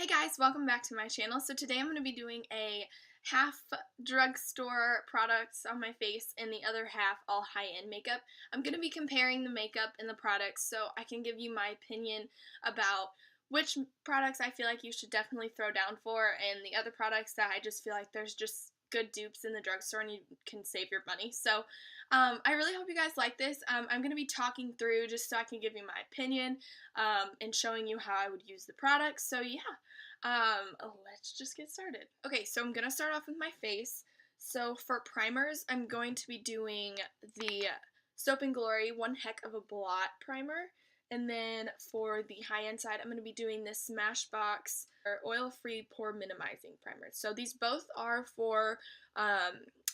Hey guys, welcome back to my channel. So today I'm going to be doing a half drugstore products on my face and the other half all high-end makeup. I'm going to be comparing the makeup and the products so I can give you my opinion about which products I feel like you should definitely throw down for and the other products that I just feel like there's just good dupes in the drugstore and you can save your money. So I really hope you guys like this. I'm going to be talking through just so I can give you my opinion and showing you how I would use the products. So yeah. Let's just get started. Okay, so I'm gonna start off with my face. So for primers, I'm going to be doing the Soap & Glory One Heck of a Blot primer. And then for the high-end side, I'm going to be doing this Smashbox Oil-Free Pore Minimizing Primer. So these both are for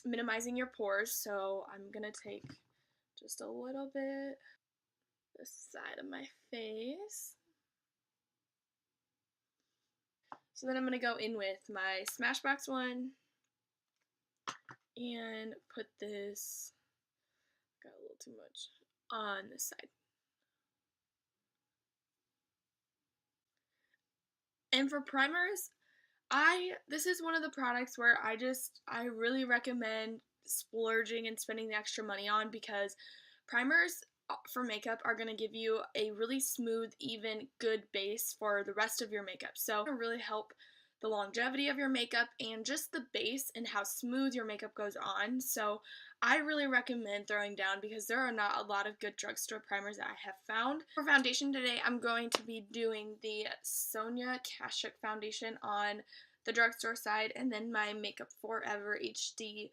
minimizing your pores. So I'm going to take just a little bit this side of my face. So then I'm going to go in with my Smashbox one and put this, got a little too much, on this side. And for primers, this is one of the products where I really recommend splurging and spending the extra money on because primers for makeup are going to give you a really smooth, even, good base for the rest of your makeup. So it'll really help the longevity of your makeup and just the base and how smooth your makeup goes on. So I really recommend throwing down because there are not a lot of good drugstore primers that I have found. For foundation today, I'm going to be doing the Sonia Kashuk foundation on the drugstore side and then my Makeup Forever HD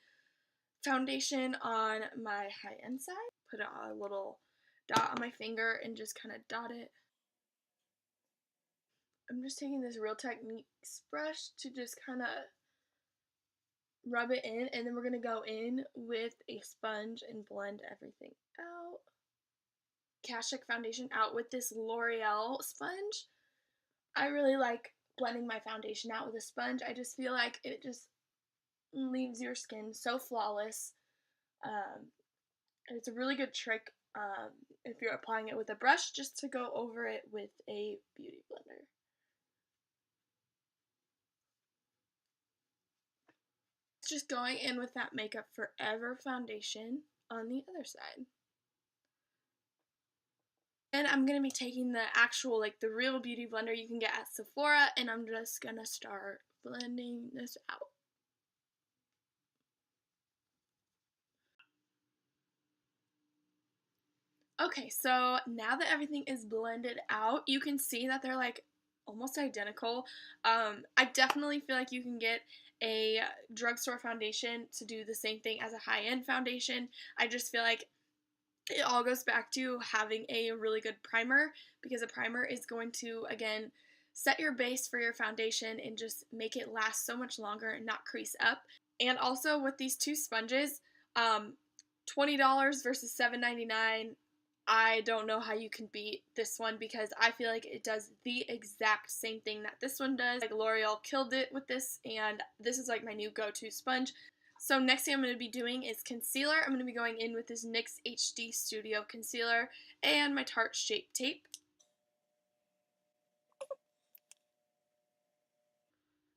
foundation on my high-end side. Put a little dot on my finger and just kind of dot it. I'm just taking this Real Techniques brush to just kind of rub it in, and then we're going to go in with a sponge and blend everything out. Kashuk foundation out with this L'Oreal sponge. I really like blending my foundation out with a sponge. I just feel like it just leaves your skin so flawless. It's a really good trick if you're applying it with a brush, just to go over it with a beauty blender. Just going in with that Makeup Forever foundation on the other side. And I'm going to be taking the actual, like the real beauty blender you can get at Sephora, and I'm just going to start blending this out. Okay, so now that everything is blended out, you can see that they're like almost identical. I definitely feel like you can get a drugstore foundation to do the same thing as a high-end foundation. I just feel like it all goes back to having a really good primer because a primer is going to, again, set your base for your foundation and just make it last so much longer and not crease up. And also with these two sponges, $20 versus $7.99, I don't know how you can beat this one because I feel like it does the exact same thing that this one does. Like L'Oreal killed it with this, and this is like my new go-to sponge. So next thing I'm going to be doing is concealer. I'm going to be going in with this NYX HD Studio Concealer and my Tarte Shape Tape.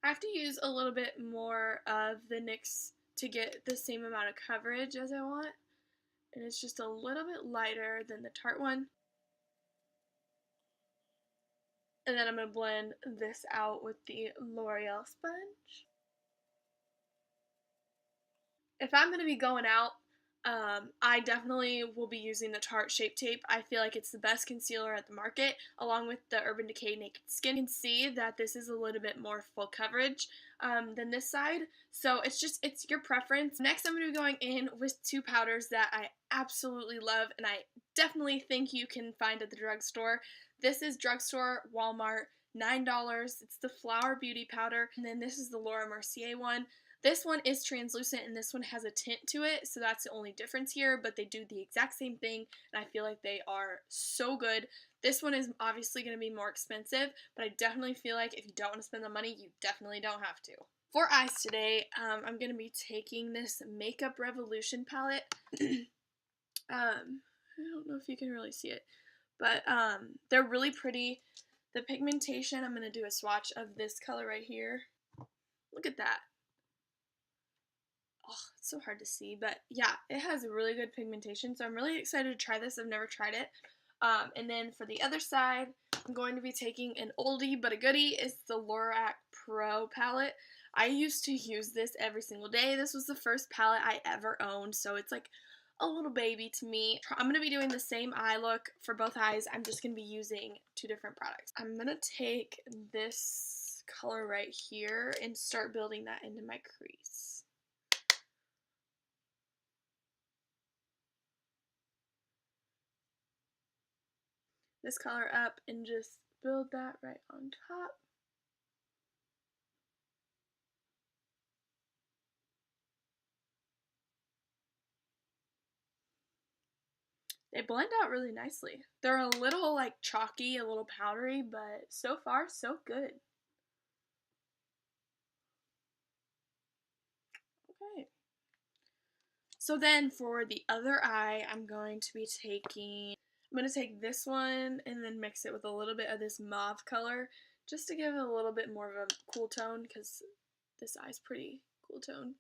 I have to use a little bit more of the NYX to get the same amount of coverage as I want. And it's just a little bit lighter than the Tarte one. And then I'm going to blend this out with the L'Oreal sponge. If I'm going to be going out, I definitely will be using the Tarte Shape Tape. I feel like it's the best concealer at the market, along with the Urban Decay Naked Skin. You can see that this is a little bit more full coverage than this side, so it's your preference. Next, I'm going to be going in with two powders that I absolutely love, and I definitely think you can find at the drugstore. This is drugstore, Walmart, $9. It's the Flower Beauty Powder, and then this is the Laura Mercier one. This one is translucent and this one has a tint to it, so that's the only difference here, but they do the exact same thing, and I feel like they are so good. This one is obviously going to be more expensive, but I definitely feel like if you don't want to spend the money, you definitely don't have to. For eyes today, I'm going to be taking this Makeup Revolution palette. I don't know if you can really see it, but they're really pretty. The pigmentation, I'm going to do a swatch of this color right here. Look at that. Oh, it's so hard to see, but yeah, it has a really good pigmentation, so I'm really excited to try this. I've never tried it. And then for the other side, I'm going to be taking an oldie but a goodie. It's the Lorac Pro palette. I used to use this every single day. This was the first palette I ever owned, so it's like a little baby to me. I'm going to be doing the same eye look for both eyes. I'm just going to be using two different products. I'm going to take this color right here and start building that into my crease. This color up and just build that right on top. They blend out really nicely. They're a little like chalky, a little powdery, but so far so good. Okay. So then for the other eye, I'm going to take this one and then mix it with a little bit of this mauve color just to give it a little bit more of a cool tone because this eye's pretty cool tone.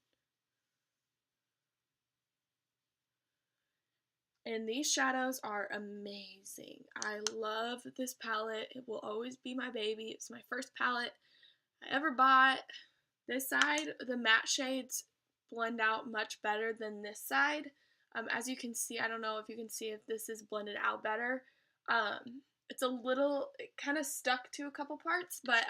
And these shadows are amazing. I love this palette. It will always be my baby. It's my first palette I ever bought. This side, the matte shades blend out much better than this side. As you can see, I don't know if you can see if this is blended out better. It's a little, it kind of stuck to a couple parts, but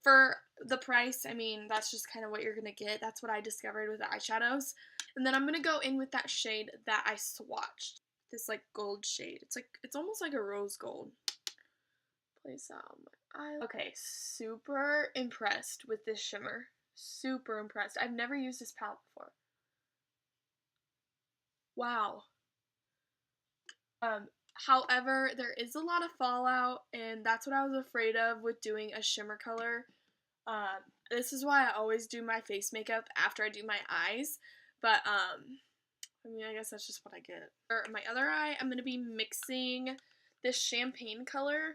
for the price, I mean, that's just kind of what you're going to get. That's what I discovered with the eyeshadows. And then I'm going to go in with that shade that I swatched. This like gold shade. It's almost like a rose gold. Place that on my eye. Okay, super impressed with this shimmer. Super impressed. I've never used this palette before. Wow. However, there is a lot of fallout, and that's what I was afraid of with doing a shimmer color. This is why I always do my face makeup after I do my eyes, but, I mean, I guess that's just what I get. For my other eye, I'm going to be mixing this champagne color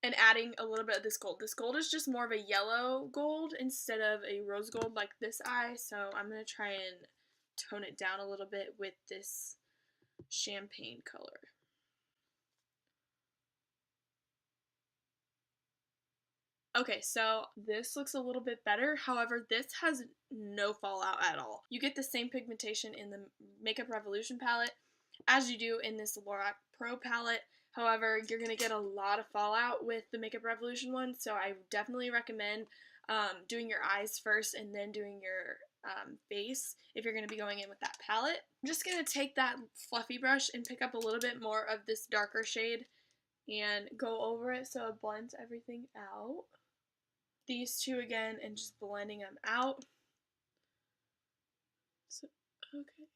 and adding a little bit of this gold. This gold is just more of a yellow gold instead of a rose gold like this eye, so I'm going to try and tone it down a little bit with this champagne color. Okay, so this looks a little bit better. However, this has no fallout at all. You get the same pigmentation in the Makeup Revolution palette as you do in this Lorac Pro palette. However, you're going to get a lot of fallout with the Makeup Revolution one, so I definitely recommend doing your eyes first and then doing your face if you're going to be going in with that palette. I'm just going to take that fluffy brush and pick up a little bit more of this darker shade and go over it so it blends everything out. These two again and just blending them out. So, okay.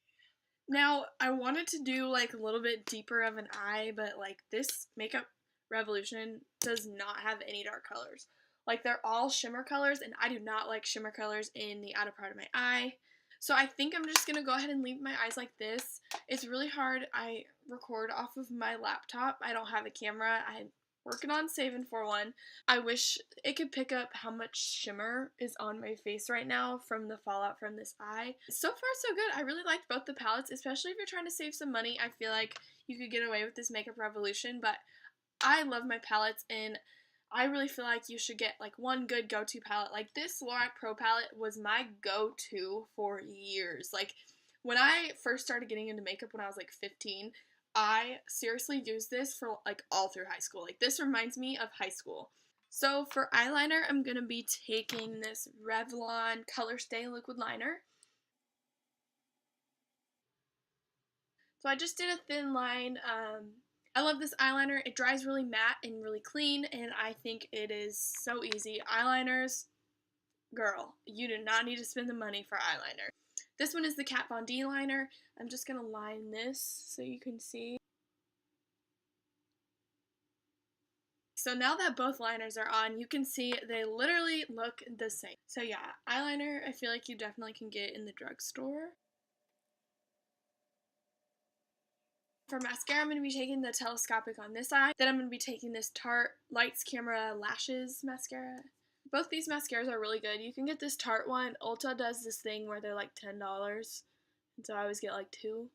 Now, I wanted to do like a little bit deeper of an eye, but like this Makeup Revolution does not have any dark colors. Like they're all shimmer colors, and I do not like shimmer colors in the outer part of my eye. So I think I'm just going to go ahead and leave my eyes like this. It's really hard. I record off of my laptop. I don't have a camera. I'm working on saving for one. I wish it could pick up how much shimmer is on my face right now from the fallout from this eye. So far so good. I really liked both the palettes, especially if you're trying to save some money. I feel like you could get away with this Makeup Revolution, but I love my palettes, and I really feel like you should get like one good go-to palette. Like this Lorac Pro palette was my go-to for years. Like when I first started getting into makeup when I was like 15, I seriously used this for like all through high school. Like this reminds me of high school. So for eyeliner, I'm going to be taking this Revlon Color Stay Liquid Liner. So I just did a thin line. I love this eyeliner. It dries really matte and really clean, and I think it is so easy. Eyeliners, girl, you do not need to spend the money for eyeliner. This one is the Kat Von D liner. I'm just going to line this so you can see. So now that both liners are on, you can see they literally look the same. So yeah, eyeliner I feel like you definitely can get in the drugstore. For mascara, I'm going to be taking the telescopic on this eye. Then I'm going to be taking this Tarte Lights Camera Lashes mascara. Both these mascaras are really good. You can get this Tarte one. Ulta does this thing where they're like $10. And so I always get like 2.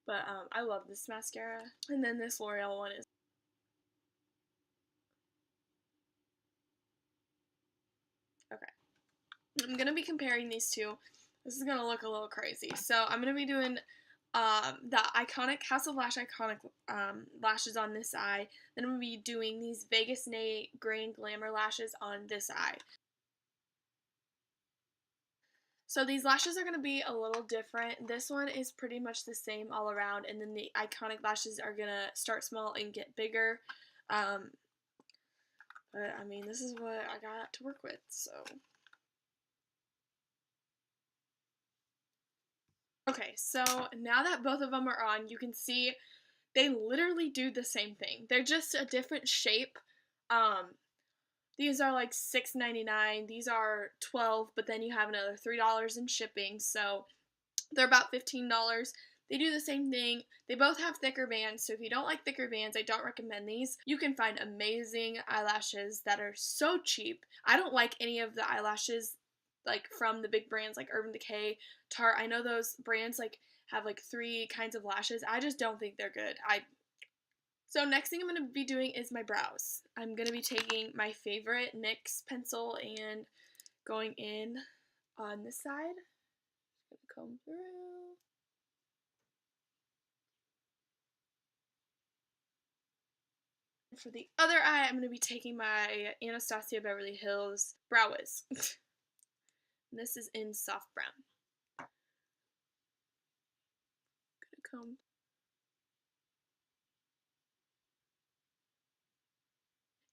But I love this mascara. And then this L'Oreal one is. Okay. I'm going to be comparing these two. This is going to look a little crazy. So I'm going to be doing the iconic House of Lash iconic lashes on this eye. Then I'm going to be doing these Vegas Nay Grand Glamour lashes on this eye. So these lashes are going to be a little different. This one is pretty much the same all around, and then the iconic lashes are going to start small and get bigger. But I mean, this is what I got to work with, so. Okay, so now that both of them are on, you can see they literally do the same thing. They're just a different shape. These are like $6.99. These are $12, but then you have another $3 in shipping, so they're about $15. They do the same thing. They both have thicker bands, so if you don't like thicker bands, I don't recommend these. You can find amazing eyelashes that are so cheap. I don't like any of the eyelashes like from the big brands like Urban Decay, Tarte. I know those brands like have like 3 kinds of lashes. I just don't think they're good. So next thing I'm going to be doing is my brows. I'm going to be taking my favorite NYX pencil and going in on this side. Just going to comb through. For the other eye, I'm going to be taking my Anastasia Beverly Hills Brow Wiz. This is in soft brown. Gonna comb.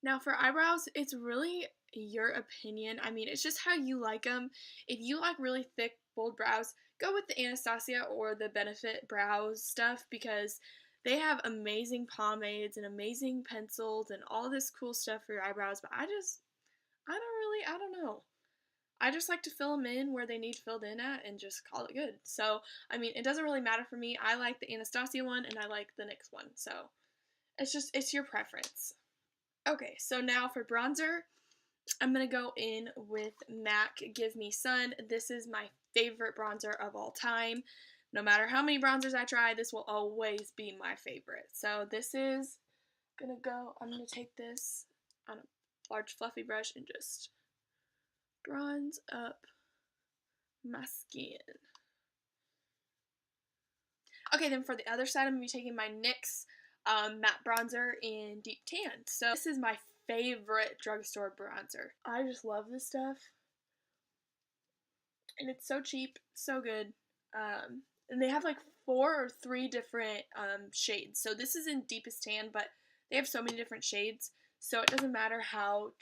Now for eyebrows, it's really your opinion. I mean, it's just how you like them. If you like really thick, bold brows, go with the Anastasia or the Benefit Brows stuff because they have amazing pomades and amazing pencils and all this cool stuff for your eyebrows, but I don't know. I just like to fill them in where they need filled in at and just call it good. So, I mean, it doesn't really matter for me. I like the Anastasia one and I like the NYX one. So, it's your preference. Okay, so now for bronzer, I'm going to go in with MAC Give Me Sun. This is my favorite bronzer of all time. No matter how many bronzers I try, this will always be my favorite. So this is I'm going to take this on a large fluffy brush and just bronze up my skin. Okay, then for the other side, I'm going to be taking my NYX matte bronzer in Deep Tan. So this is my favorite drugstore bronzer. I just love this stuff. And it's so cheap, so good. And they have like 4 or 3 different shades. So this is in Deepest Tan, but they have so many different shades. So it doesn't matter how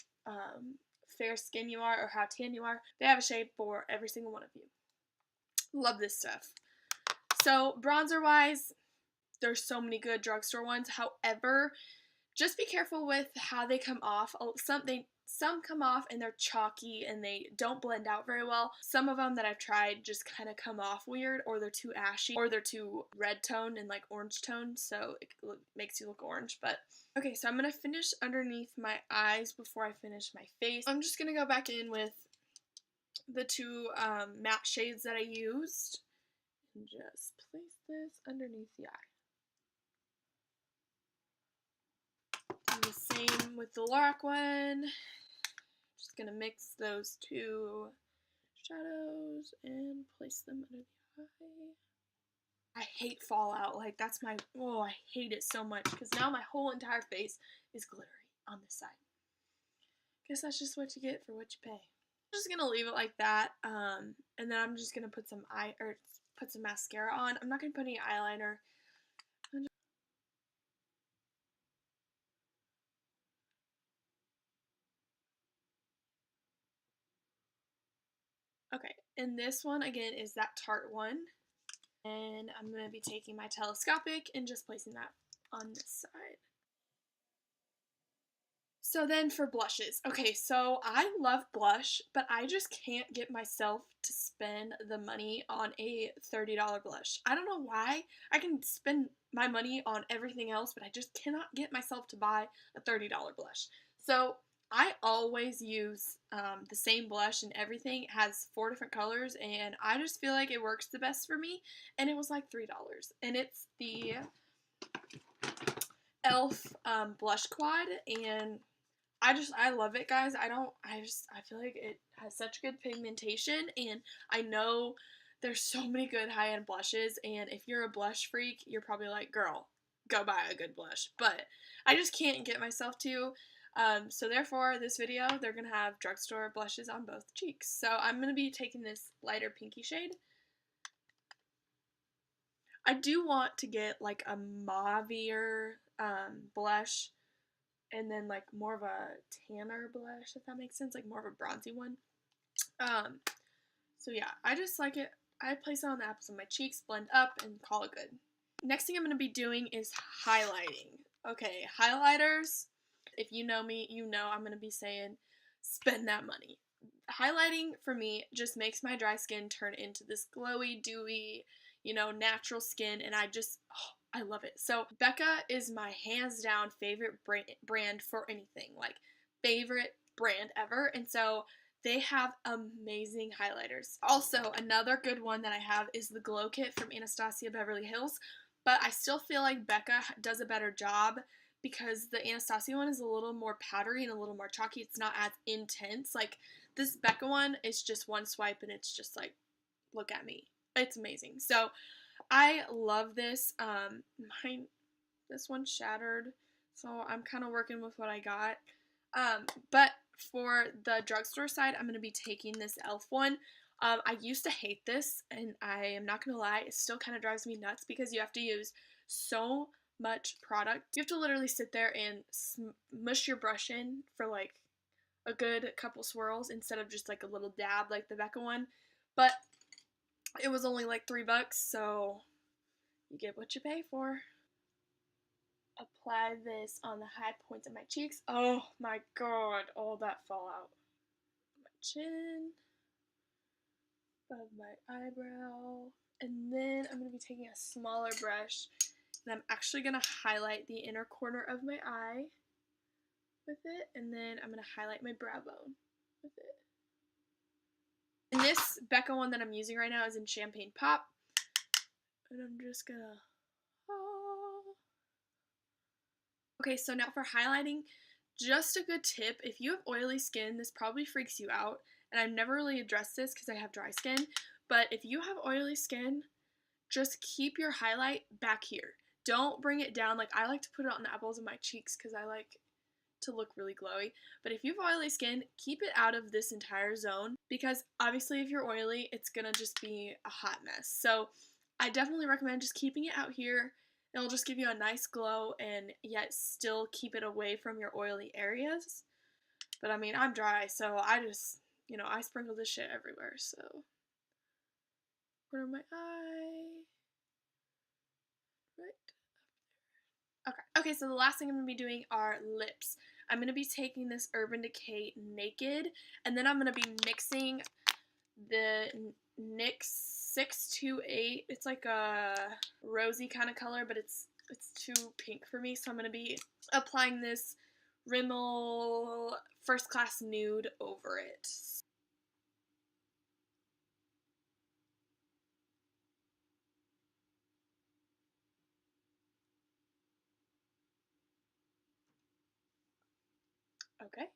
fair skin you are or how tan you are. They have a shade for every single one of you. Love this stuff. So bronzer wise, there's so many good drugstore ones. However, just be careful with how they come off. Some come off and they're chalky and they don't blend out very well. Some of them that I've tried just kind of come off weird, or they're too ashy, or they're too red toned and like orange toned, so it makes you look orange. But okay, so I'm going to finish underneath my eyes before I finish my face. I'm just going to go back in with the 2 matte shades that I used and just place this underneath the eye. And the same with the Lorac one. Just gonna mix those 2 shadows and place them under the eye. I hate fallout. Like that's I hate it so much because now my whole entire face is glittery on this side. Guess that's just what you get for what you pay. I'm just gonna leave it like that, and then I'm just gonna put some mascara on. I'm not gonna put any eyeliner. Okay, and this one again is that Tarte one. And I'm going to be taking my telescopic and just placing that on this side. So then for blushes. Okay, so I love blush, but I just can't get myself to spend the money on a $30 blush. I don't know why. I can spend my money on everything else, but I just cannot get myself to buy a $30 blush. So I always use the same blush and everything. It has 4 different colors, and I just feel like it works the best for me, and it was like $3. And it's the e.l.f. Blush Quad, and I love it, guys. I feel like it has such good pigmentation, and I know there's so many good high-end blushes, and if you're a blush freak, you're probably like, girl, go buy a good blush, but I just can't get myself to, so therefore, this video, they're going to have drugstore blushes on both cheeks. So I'm going to be taking this lighter pinky shade. I do want to get like a mauvier blush, and then like more of a tanner blush, if that makes sense, like more of a bronzy one. So yeah, I just like it. I place it on the apples of my cheeks, blend up, and call it good. Next thing I'm going to be doing is highlighting. Okay, highlighters, if you know me, you know I'm going to be saying spend that money. Highlighting for me just makes my dry skin turn into this glowy, dewy, natural skin, and I love it. So Becca is my hands down favorite brand for anything, like favorite brand ever, and so they have amazing highlighters. Also, another good one that I have is the Glow Kit from Anastasia Beverly Hills, but I still feel like Becca does a better job because the Anastasia one is a little more powdery and a little more chalky. It's not as intense. Like, this Becca one is just one swipe and it's just like, look at me. It's amazing. So I love this. This one shattered, so I'm kind of working with what I got. But for the drugstore side, I'm going to be taking this e.l.f. one. I used to hate this, and I am not going to lie, it still kind of drives me nuts because you have to use so much product. You have to literally sit there and mush your brush in for like a good couple swirls instead of just like a little dab like the Becca one. But it was only like $3, so you get what you pay for. Apply this on the high points of my cheeks. Oh my god, all that fallout. My chin, above my eyebrow, and then I'm going to be taking a smaller brush, and I'm actually going to highlight the inner corner of my eye with it, and then I'm going to highlight my brow bone with it. And this Becca one that I'm using right now is in Champagne Pop, and I'm just going to... Okay, so now for highlighting, just a good tip, if you have oily skin, this probably freaks you out, and I've never really addressed this because I have dry skin, but if you have oily skin, just keep your highlight back here. Don't bring it down. Like, I like to put it on the apples of my cheeks because I like to look really glowy, but if you have oily skin, keep it out of this entire zone because obviously if you're oily, it's gonna just be a hot mess. So I definitely recommend just keeping it out here. It'll just give you a nice glow and yet still keep it away from your oily areas. But I mean, I'm dry, so I just, I sprinkle this shit everywhere, so. Corner of my eye. Right. Okay, so the last thing I'm going to be doing are lips. I'm going to be taking this Urban Decay Naked, and then I'm going to be mixing the NYX 628. It's like a rosy kind of color, but it's too pink for me, so I'm going to be applying this Rimmel First Class Nude over it. Okay.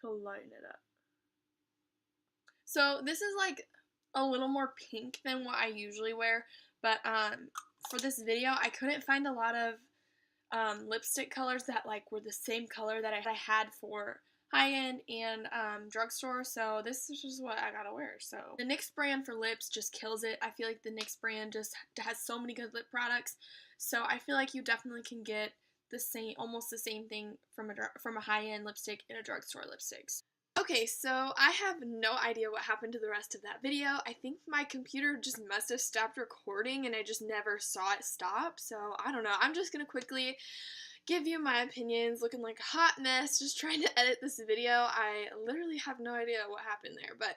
To lighten it up. So this is like a little more pink than what I usually wear, but for this video I couldn't find a lot of lipstick colors that like were the same color that I had for high-end and drugstore, so this is just what I gotta wear. So the NYX brand for lips just kills it. I feel like the NYX brand just has so many good lip products, so I feel like you definitely can get the same, almost the same thing from a high-end lipstick in a drugstore lipstick. Okay, so I have no idea what happened to the rest of that video. I think my computer just must have stopped recording and I just never saw it stop, so I don't know. I'm just gonna quickly give you my opinions, looking like a hot mess, just trying to edit this video. I literally have no idea what happened there, but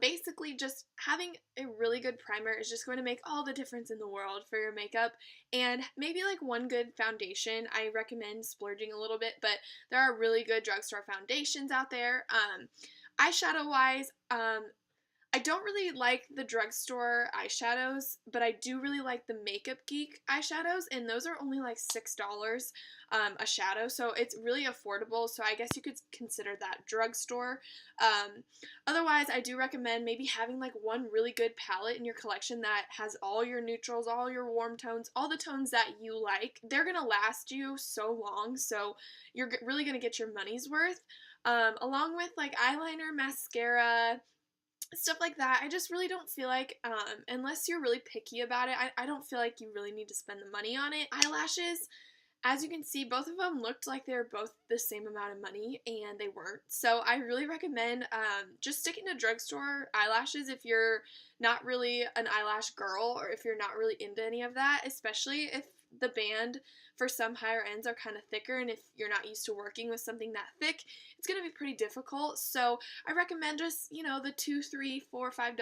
basically just having a really good primer is just going to make all the difference in the world for your makeup, and maybe like one good foundation. I recommend splurging a little bit, but there are really good drugstore foundations out there. Eyeshadow wise, I don't really like the drugstore eyeshadows, but I do really like the Makeup Geek eyeshadows, and those are only like $6 a shadow, so it's really affordable, so I guess you could consider that drugstore. Otherwise, I do recommend maybe having like one really good palette in your collection that has all your neutrals, all your warm tones, all the tones that you like. They're going to last you so long, so you're really going to get your money's worth. Along with like eyeliner, mascara, stuff like that. I just really don't feel like, unless you're really picky about it, I don't feel like you really need to spend the money on it. Eyelashes, as you can see, both of them looked like they were both the same amount of money, and they weren't. So I really recommend just sticking to drugstore eyelashes if you're not really an eyelash girl, or if you're not really into any of that, especially if the band for some higher ends are kind of thicker, and if you're not used to working with something that thick, it's going to be pretty difficult. So I recommend just, you know, the $2, $3, $4, $5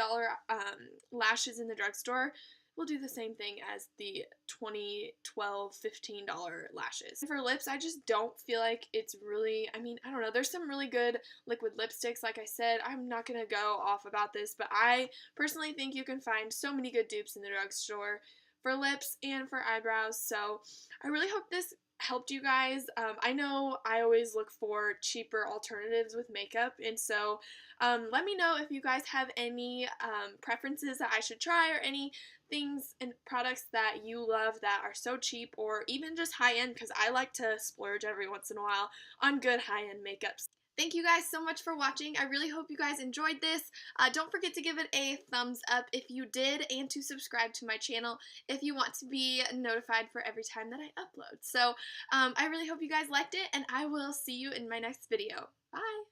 lashes in the drugstore will do the same thing as the $20, $12, $15 lashes. For lips, I just don't feel like it's really, I mean, I don't know, there's some really good liquid lipsticks. Like I said, I'm not going to go off about this, but I personally think you can find so many good dupes in the drugstore for lips and for eyebrows. So I really hope this helped you guys. I know I always look for cheaper alternatives with makeup, and so let me know if you guys have any preferences that I should try, or any things and products that you love that are so cheap, or even just high-end, because I like to splurge every once in a while on good high-end makeups. Thank you guys so much for watching. I really hope you guys enjoyed this. Don't forget to give it a thumbs up if you did, and to subscribe to my channel if you want to be notified for every time that I upload. So I really hope you guys liked it, and I will see you in my next video. Bye!